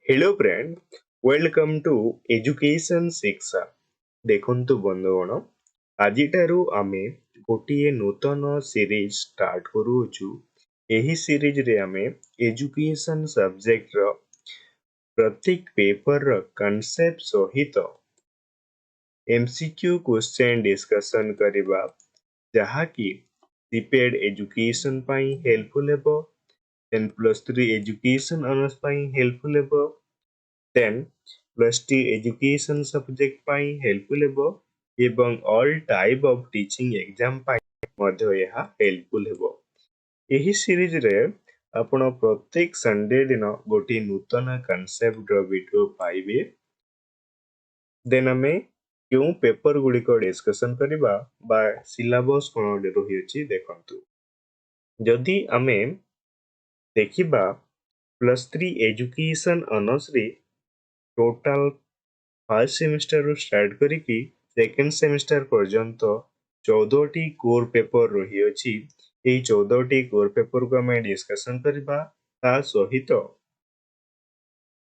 Hello friend, welcome to education शिक्षा। देखंतु बंधुगण, आजिठारु आमे गोटिए नूतन सीरीज स्टार्ट करूछु। एही सीरीज रे आमे एजुकेशन सब्जेक्ट रो प्रत्येक पेपर रो कांसेप्ट सहित एमसीक्यू क्वेश्चन डिस्कशन करिबा, जहा कि सीपेड एजुकेशन पई हेल्पफुल हेबो, देन +3 एजुकेशन ऑनर्स पई हेल्पफुल हेबो, देन +2 एजुकेशन सब्जेक्ट पाई हेल्पफुल हेबो एवं all type of teaching exam पाई मध्य यह हेल्पफुल हेबो। एही सीरीज रे आपण प्रत्येक संडे दिन गोटी नूतन कांसेप्ट रो वीडियो पाइबे। देन आमे क्यों पेपर गुडी को डिस्कशन करिबा बा सिलेबस कोन रही अछि देखंतु। जदि आमे देखिबा +3 एजुकेशन ऑनर्स रे टोटल फर्स्ट सेमिस्टर ରୁ ଷ୍ଟାର୍ଟ କରିକି ସେକେଣ୍ଡ ସେମିଷ୍ଟାର ପର୍ଯ୍ୟନ୍ତ 14ଟି କୋର ପେପର ରହିଅଛି। ଏହି 14ଟି କୋର ପେପରକୁ ଆମେ ଡିସ୍କସନ କରିବା। ତା ସହିତ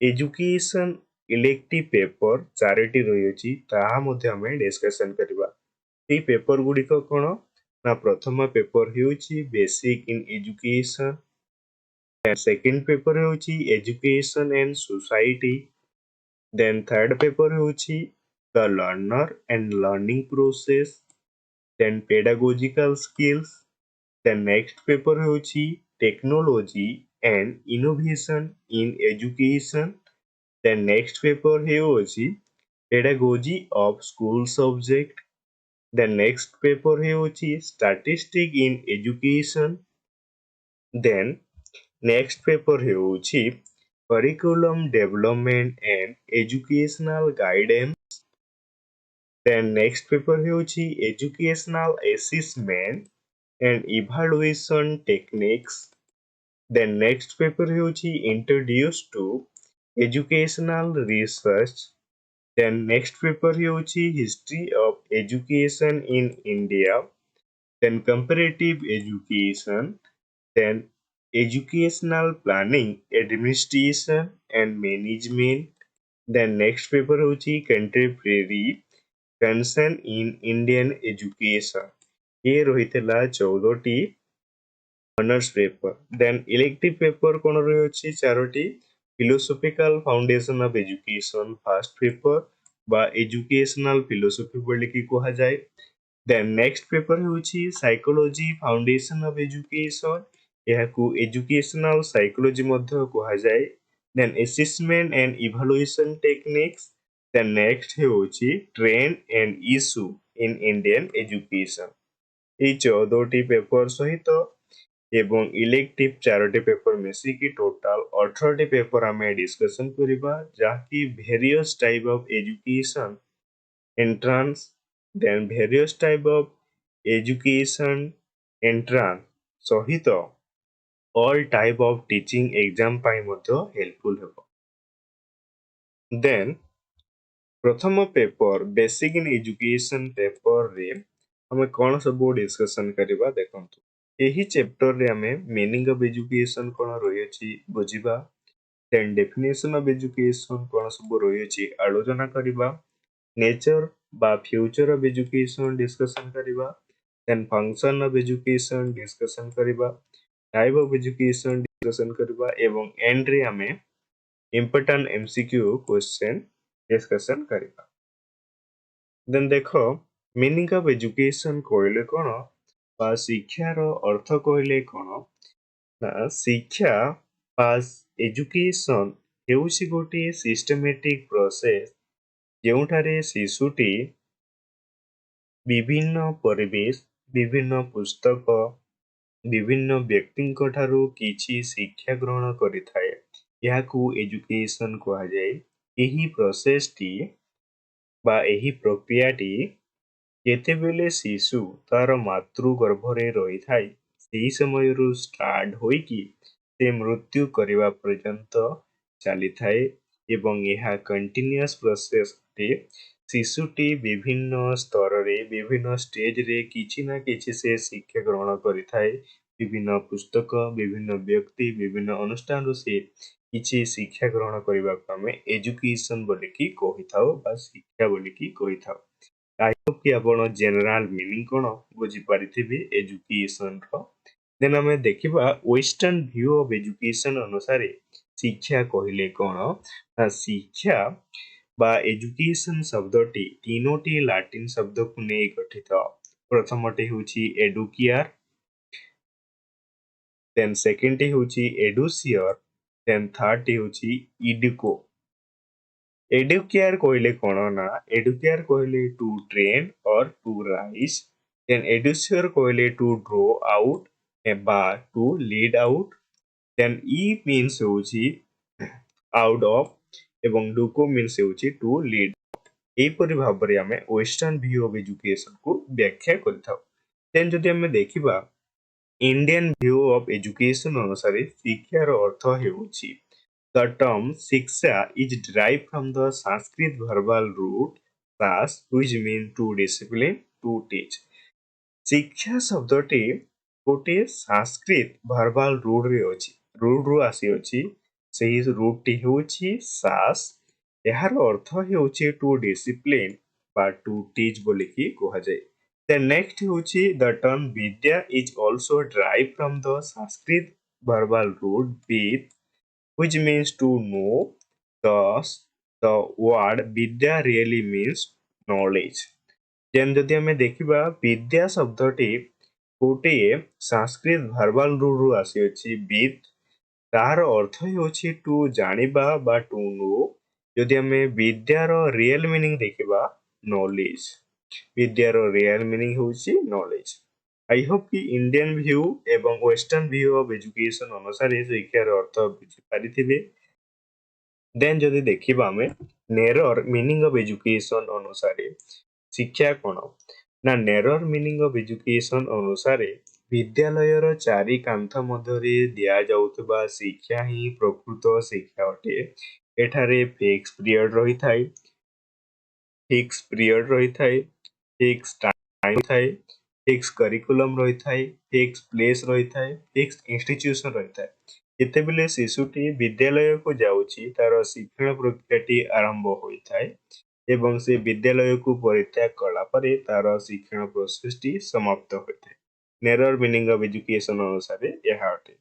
ଏଜୁକେସନ ଇଲେକ୍ଟିଭ ପେପର 4ଟି ରହିଅଛି, ତାହା ମଧ୍ୟ ଆମେ ଡିସ୍କସନ କରିବା। ଏହି ପେପର ଗୁଡ଼ିକ କ'ଣ ନା, ପ୍ରଥମ ପେପର ହେଉଛି basic in education, second paper ହେଉଛି education and society, then third paper ହେଉଛି the learner and learning process, then pedagogical skills, then next paper ହେଉଛି technology and innovation in education, then next paper ହେଉଛି pedagogy of school subject, then next paper ହେଉଛି statistic in education, then next paper ହେଉଛି curriculum development and educational guidance, then next paper ହେଉଛି educational assessment and evaluation techniques, then next paper ହେଉଛି introduced to educational research, then next paper ହେଉଛି history of education in India, then comparative education, then educational planning, administration and management, then next paper ହେଉଛି contemporary concern in Indian education। ये रहितला 14टी honours paper. Then elective paper କ'ଣ ରହିଅଛି 4ଟି। Philosophical foundation of education first paper ବା educational philosophy ବୋଲିକି କୁହାଯାଏ। ଦେନ୍ ନେକ୍ସଟ ପେପର ହେଉଛି ସାଇକୋଲୋଜି ଫାଉଣ୍ଡେସନ ଅଫ ଏଜୁକେସନ, ଏହାକୁ ଏଜୁକେସନାଲ ସାଇକୋଲୋଜି ମଧ୍ୟ କୁହାଯାଏ। Then assessment and evaluation techniques, then next ହେଉଛି trend and issue in Indian education. এই 14ଟି ପେପର ସହିତ ଏବଂ ଇଲେକ୍ଟିଭ 4ଟି ପେପର ମିଶିକି ଟୋଟାଲ 18ଟି ପେପର ଆମେ ଡିସ୍କସନ କରିବା, ଯାହାକି various type of education entrance, then various type of education entrance ସହିତ all type of teaching exam ପାଇଁ ମଧ୍ୟ ହେଲ୍ପଫୁଲ ହେବ। ଦେନ୍ ପ୍ରଥମ ପେପର ବେସିକ ଇନ୍ ଏଜୁକେସନ ପେପରରେ ଆମେ କ'ଣ ସବୁ ଡିସ୍କସନ କରିବା ଦେଖନ୍ତୁ। ଏହି ଚେପ୍ଟରରେ ଆମେ ମିନିଂ ଅଫ ଏଜୁକେସନ କ'ଣ ରହିଅଛି ବୁଝିବା, ଦେନ୍ ଡେଫିନେସନ ଅଫ ଏଜୁକେସନ କ'ଣ ସବୁ ରହିଅଛି ଆଲୋଚନା କରିବା, ନେଚର ବା ଫ୍ୟୁଚର ଅଫ ଏଜୁକେସନ ଡିସ୍କସନ କରିବା, ଦେନ୍ ଫଙ୍କସନ ଅଫ ଏଜୁକେସନ ଡିସ୍କସନ କରିବା, ଟାଇପ ଅଫ ଏଜୁକେସନ ଡିସ୍କସନ କରିବା ଏବଂ ଏଣ୍ଡରେ ଆମେ ଇମ୍ପୋର୍ଟାଣ୍ଟ ଏମସିକ୍ୟୁ କ୍ୱେଶ୍ଚନ ଡିସ୍କସନ କରିବା। ଦେନ୍ ଦେଖ, ମିନିଂ ଅଫ ଏଜୁକେସନ କହିଲେ କ'ଣ ବା ଶିକ୍ଷାର ଅର୍ଥ କହିଲେ କ'ଣ ନା, ଶିକ୍ଷା ବା ଏଜୁକେସନ ହେଉଛି ଗୋଟିଏ ସିଷ୍ଟମେଟିକ ପ୍ରୋସେସ ଯେଉଁଠାରେ ଶିଶୁଟି ବିଭିନ୍ନ ପରିବେଶ, ବିଭିନ୍ନ ପୁସ୍ତକ, ବିଭିନ୍ନ ବ୍ୟକ୍ତିଙ୍କ ଠାରୁ କିଛି ଶିକ୍ଷା ଗ୍ରହଣ କରିଥାଏ। ଏହାକୁ ଏଜୁକେସନ କୁହାଯାଏ। ଏହି ପ୍ରୋସେସଟି ବା ଏହି ପ୍ରକ୍ରିୟାଟି ଯେତେବେଳେ ଶିଶୁ ତାର ମାତୃ ଗର୍ଭରେ ରହିଥାଏ, ସେହି ସମୟରୁ ଷ୍ଟାର୍ଟ ହୋଇକି ସେ ମୃତ୍ୟୁ କରିବା ପର୍ଯ୍ୟନ୍ତ ଚାଲିଥାଏ ଏବଂ ଏହା କଣ୍ଟିନ୍ୟୁଅସ୍ ପ୍ରୋସେସରେ ଶିଶୁଟି ବିଭିନ୍ନ ସ୍ତରରେ ବିଭିନ୍ନ ଷ୍ଟେଜରେ କିଛି ନା କିଛି ସେ ଶିକ୍ଷା ଗ୍ରହଣ କରିଥାଏ। ବିଭିନ୍ନ ପୁସ୍ତକ, ବିଭିନ୍ନ ବ୍ୟକ୍ତି, ବିଭିନ୍ନ ଅନୁଷ୍ଠାନରୁ ସେ किछि शिक्षा ग्रहण करबा को हमें एजुकेशन बोली की कहिथाउ बा शिक्षा बोली की कहिथाउ। आई होप कि आपण जनरल मीनिंग कोन बुझी पारिथिबे एजुकेशन रो। देन हमें देखिबा वेस्टर्न व्यू ऑफ एजुकेशन अनुसार शिक्षा कहिले कोन ना शिक्षा बा एजुकेशन शब्दटी तीनोटी लाटिन शब्द को नै गठित। प्रथमटी होची एडुकियर, देन सेकेंड टी होची एडुसियर, देन थर्ड टी होची इडुको। एडुकेयर कहले कोन ना एडुकेयर कहले to train or to raise, then एडुसियर कहले टू ड्रॉ आउट बा to lead out, then E means होची आउट ऑफ एवं डुको मीन्स होची टू लीड। एपरि भाबरे आमे वेस्टर्न व्यू ऑफ एजुकेशन को व्याख्या करथाउ। देन जदि आमे देखिबा इंडियन व्यू ऑफ एजुकेशन अनुसार शिक्षार अर्थ हेउची the term शिक्षा is derived from the Sanskrit verbal root sas which means to discipline, to teach। शिक्षा शब्दटी गोटे संस्कृत verbal root रे अछि, root रू आसी अछि। सेही root टी हेउची सास, एहार अर्थ हेउची टू डिसिप्लिन बा टू टीच बोली की कुहा जाय। The next हेउची the term vidya is also derived from the Sanskrit verbal root vid which means to know। Thus the word vidya really means knowledge। जेन जदि हमें देखिबा विद्या शब्दटी गोटे संस्कृत वर्बल रूट रू आसी अछि विद, तार अर्थ हेउछि टू जानिबा बा टू नो। जदि हमें विद्यार रियल मीनिंग देखिबा नॉलेज, विद्यार रियल मीनिंग हेउछि नॉलेज। आई होप कि इंडियन व्यू एवं वेस्टर्न व्यू ऑफ एजुकेशन अनुसार शिक्षार अर्थ बुझी पारिथिबे। देन जदि देखिबा हमें नेरर मीनिंग ऑफ एजुकेशन अनुसार शिक्षा कोन ना नेरर मीनिंग ऑफ एजुकेशन अनुसार विद्यालयर चारि कांथ मध्यरे दिया जाउतबा शिक्षा ही प्रकृत शिक्षा अटे। एठारे फिक्स पीरियड रही थाई, फिक्स पीरियड रही थाई, फिक्स टाइम थाई, फिक्स करिकुलम रही थाई, फिक्स प्लेस रही थाई, फिक्स इंस्टीट्यूशन रही थाई। जेतेबेले शिशुटी विद्यालय को जाउची तार शिक्षण प्रक्रियाटी आरंभ होई थाई एवं से विद्यालय को परित्याग कला परे तार शिक्षण प्रोसेसटी समाप्त होई थाई। नेरर मीनिंग ऑफ एजुकेशन अनुसार यह अटे।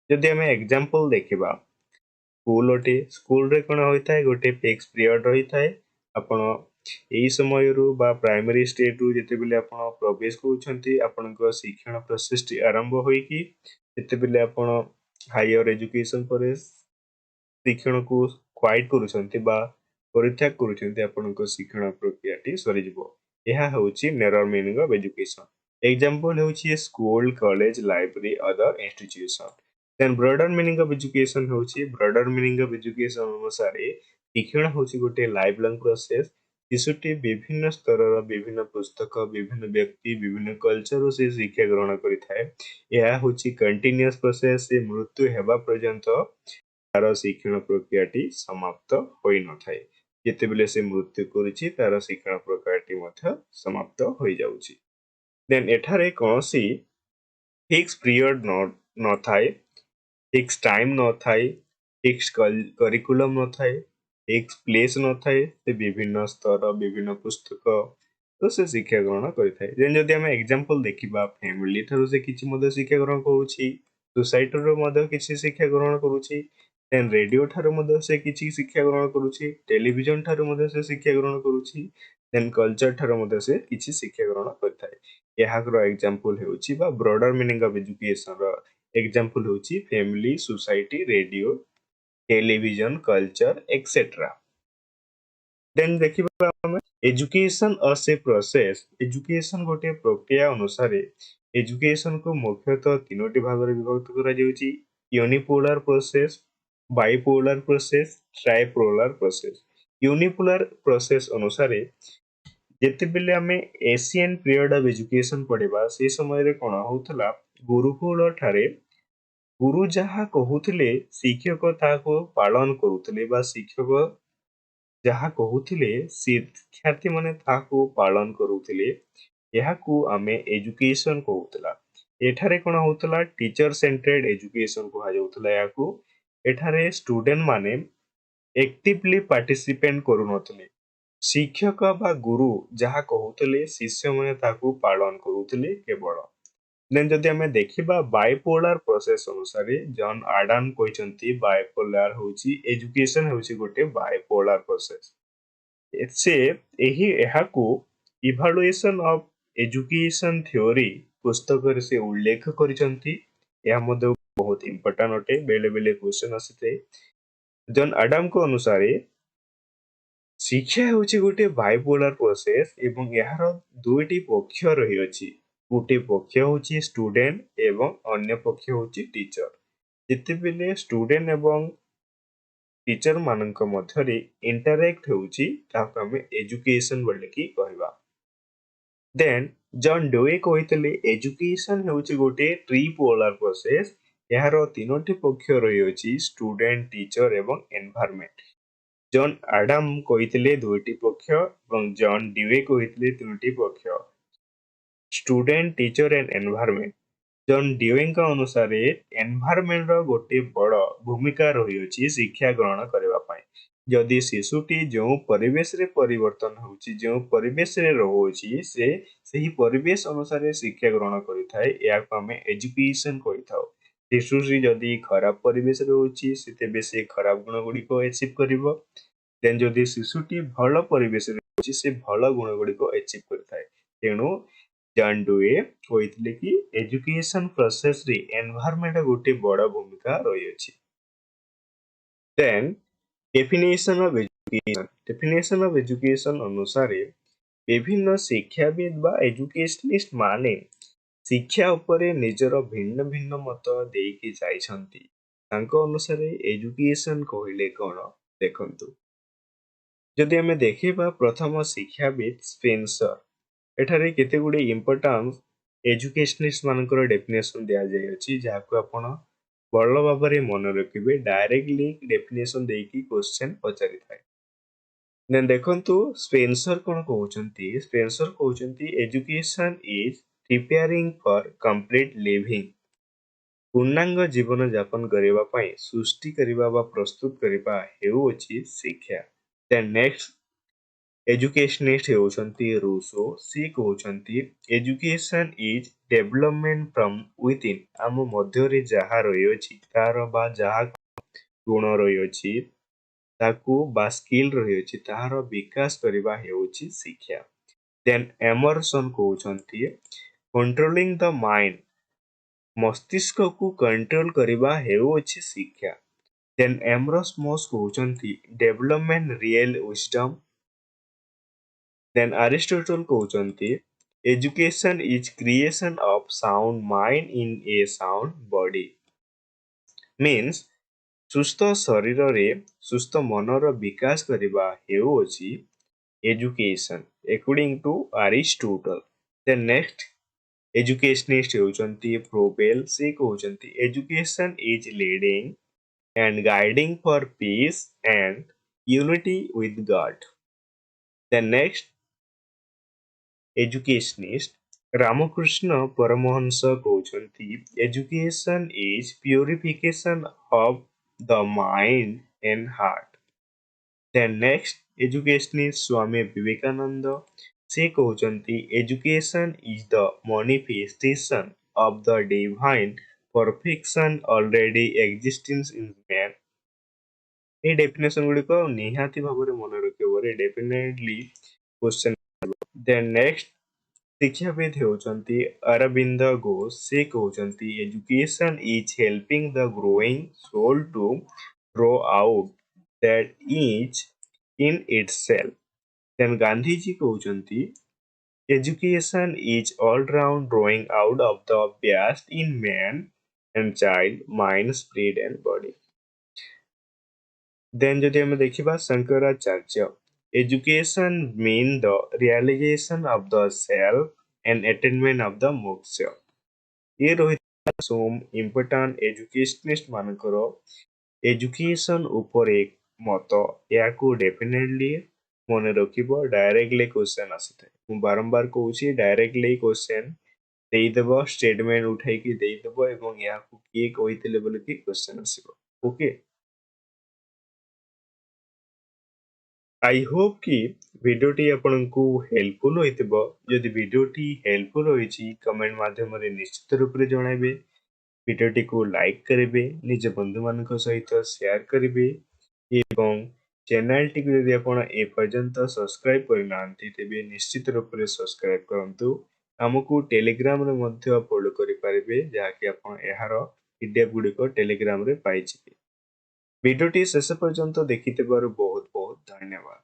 जदि हमें एग्जांपल देखिबा स्कूल अटे, स्कूल रे कोन होई थाई गोटे फिक्स पीरियड रही थाई। आपण एई समय रु बा प्राइमरी स्टेज रु जेतेबेले आपण प्रवेश करूछंती आपणक शिक्षण प्रोसेसटी आरंभ होई कि जेतेबेले आपण हायर एजुकेशन पर शिक्षण को क्वाइट करूछंती बा परित्याग करूछंती आपणक शिक्षण प्रक्रियाटी सरीजिवो। ଏହା ହେଉଛି narrower meaning of education. Example ହେଉଛି school, college, library, other institution. Then broader meaning of education ହେଉଛି ब्रॉडर मीनिंग ऑफ एजुकेशन अनुसार शिक्षण ହେଉଛି गोटे लाइफ लॉन्ग प्रोसेस। शिशुटी विभिन्न स्तरर विभिन्न पुस्तक, विभिन्न व्यक्ति, विभिन्न कल्चर से शिक्षा ग्रहण करिथाय। ଏହା ହେଉଛି कंटिन्यूअस प्रोसेस। से मृत्यु हेबा पर्यंत तार शिक्षण प्रक्रियाटी समाप्त होई न थाए। जेतेबेले से मृत्यु करिछि तार शिक्षण प्रक्रियाटी मध्य समाप्त होई जाउछि। देन एठारे कोनसी फिक्स पीरियड न थाए, फिक्स टाइम न थाए, फिक्स करिकुलम न थाए, फिक्स प्लेस न थाए। से विभिन्न स्तर, विभिन्न पुस्तक तो से शिक्षा ग्रहण करिथाय। देन जदि हम एग्जांपल देखिबा फैमिली थारु से किछि मध्य शिक्षा ग्रहण करूछि, सोसाइटी रो मध्य किछि शिक्षा ग्रहण करूछि, देन रेडियो ठारू मध्य से किछि शिक्षा ग्रहण करूछि, टेलीविजन ठारू मध्य से शिक्षा ग्रहण करूछि, देन कल्चर ठारू मध्य से किछि शिक्षा ग्रहण करिथाय। एहाकर एग्जांपल हेउछि बा ब्रॉडर मीनिंग ऑफ एजुकेशन रो एग्जांपल होछि family, society, radio, television, culture etcetera. Then देखिबा हम education as a process. Education गोटे प्रक्रिया अनुसार एजुकेशन को मुख्यतः तीनोटी भागरे विभक्त करा जाउछि। Unipolar process, bipolar process, tripolar process. Unipolar process अनुसार जेतेबेले आमे एशियन पीरियड ऑफ एजुकेशन पढिबा से समय रे कोन होतला गुरुकुल ठारे गुरु जहा कहुथिले शिक्षक ताको पालन करूथिले बा शिक्षक जहा कहुथिले शिक्षार्थी माने ताको पालन करूथिले। याकू आमे एजुकेशन कहूतला। एठारे कोन होतला टीचर सेंटर्ड एजुकेशन कहा जाउतला याकू। एठारे स्टूडेंट माने एक्टिवली पार्टिसिपेट करुनथले शिक्षक बा गुरु जहा कहूतले शिष्य माने ताकू पालन करुतले केवल देन जदि आमे देखिबा बाइपोलर प्रोसेस अनुसार जॉन आडम कहचंती बाइपोलर होची एजुकेशन होची गोटे बाइपोलर प्रोसेस से एही एहाकू इभालुएशन ऑफ एजुकेशन थ्योरी पुस्तक से उल्लेख करिसंती या मध्ये बहुत इंपोर्टेंट अटे बेले बेले क्वेश्चन आसीते जॉन आडम को अनुसार शिक्षा होची गोटे बाइपोलर प्रोसेस एवं यार दुईटी पक्ष रही अछि गोटे पक्ष होची स्टूडेंट एवं अन्य पक्ष होची टीचर जेते बेले स्टूडेंट एवं टीचर मानक मध्यरे इंटरैक्ट होची ताको हमें एजुकेशन बोली की कहबा देन जॉन डोए कहितले एजुकेशन होची गोटे ट्रिपोलर प्रोसेस यार तीनोटी पक्ष रही अछि स्टूडेंट टीचर एवं एनवायरनमेंट जॉन आडम कहितले दुईटी पक्ष एवं जॉन डीवे कहितले तीनोटी पक्ष student teacher and environment John डीवेଙ୍କ ଅନୁସାରେ ଏନଭାୟରମେଣ୍ଟ ର ଗୋଟେ ବଡ଼ ଭୂମିକା ରହିଅଛି ଶିକ୍ଷା ଗ୍ରହଣ କରିବା ପାଇଁ ଯଦି ଶିଶୁଟି ଯେଉଁ ପରିବେଶରେ ପରିବର୍ତ୍ତନ ହେଉଛି ଯେଉଁ ପରିବେଶରେ ରହୁଅଛି ସେ ସେହି ପରିବେଶ ଅନୁସାରେ ଶିକ୍ଷା ଗ୍ରହଣ କରିଥାଏ ଏହାକୁ ଆମେ ଏଜୁକେସନ କହିଥାଉ ଶିଶୁଟି ଯଦି ଖରାପ ପରିବେଶରେ ରହୁଛି ତେବେ ସେ ଖରାପ ଗୁଣ ଗୁଡ଼ିକ ଏଚିଭ୍ କରିବ ଦେନ୍ ଯଦି ଶିଶୁଟି ଭଲ ପରିବେଶରେ ରହୁଛି ସେ ଭଲ ଗୁଣ ଗୁଡ଼ିକ ଏଚିଭ୍ କରିଥାଏ ତେଣୁ जॉन डुए କହିଥିଲେ କି ଏଜୁକେशन ପ୍ରୋସେସ ରେ ଏନଭାयरनमेंट ଗୋଟେ ବଡ଼ ଭୂମିକା ରହିଅଛି ଦେନ୍ डेफिनेशन ऑफ एजुकेशन अनुसार विभिन्न शिक्षाविद बा एजुकेशनिस्ट माने शिक्षा उपरे निजर भिन्न भिन्न मत देकी जाइछंती तांको अनुसार एजुकेशन कहले कोन देखंतु जदि हमें देखिबा प्रथम शिक्षाविद स्पेंसर एठारे केते गुडी इंपोर्टेंट एजुकेशनिस्ट मानकर डेफिनेशन दिया जाय अछि जाको आपण बड़ भाबरे मन रखिबे डायरेक्टली डेफिनेशन देकी क्वेश्चन पचारि थाए देन देखंतु स्पेंसर कोन कहउचंती स्पेंसर कहउचंती education is preparing for complete living पूर्णांग जीवन यापन करिबा पई सृष्टि करिबा बा प्रस्तुत करिबा हेउ अछि शिक्षा देन नेक्स्ट एजुकेशनिस्ट होउचंती रूसो सी कहउचंती education is development from within आम मध्यरे जहा रहियोछि तार बा जहा गुण रहियोछि ताकू बा स्किल रहियोछि तार विकास करिबा हेउछि शिक्षा देन एमरसन कहउचंती कंट्रोलिंग द माइंड मस्तिष्क को कंट्रोल करिबा हेउछि शिक्षा देन एमरस मोस कहउचंती development real wisdom Then Aristotle कहउचंती education is creation of sound mind in a sound body means सुस्थ शरीर रे सुस्थ मनर विकास करिबा हेउछि education according to Aristotle then next educationist होउचंती प्रोबेल से कहउचंती education is leading and guiding for peace and unity with God. The next educationist Ramakrishna Paramahansa कहउचंती education is purification of the mind and heart. Then next educationist Swami Vivekananda से कहउचंती education is the manifestation of the divine perfection already existing in man. ए definition गुडी को निहाती भाबरे मन रखिबरे definitely question then next शिक्षाविद होउचंती अरविंद घोष से कहउचंती education is helping the growing soul to grow out that is in itself then Gandhi ji कहउचंती education is all round growing out of the best in man and child mind spirit and body then जदि हम देखिबा Shankaracharya education mean the realisation of the self and attainment of the मोक्ष ये रही सोम important educationist मानकर education ऊपर एक मत याकू डेफिनेटली मन रखिबो डायरेक्टली क्वेश्चन आसीथे मु बारंबार कहूची डायरेक्टली क्वेश्चन देइदबो स्टेटमेंट उठाई कि देइदबो एवं याकू किए कहितले बोले कि क्वेश्चन आसीबो ओके आई होप कि वीडियोटी आपंकु हेल्पफुल होइतिबो। जदि वीडियोटी हेल्पफुल होइछि कमेंट माध्यम रे निश्चित रूप रे जणाइबे। वीडियोटी को लाइक करिवे, निज बंधु मानक सहित शेयर करिवे एवं चैनल टी यदि आपण ए पर्यंत सब्सक्राइब करनांती तेबे निश्चित रूप रे सब्सक्राइब करंतु। हमकु टेलीग्राम रे मध्य फॉलो करि पारिबे जाकि आपण एहार पीडीएफ गुडी को टेलीग्राम रे पाइछि। वीडियोटी शेष पर्यंत देखिथिबारु बहुत बहुत धन्यवाद।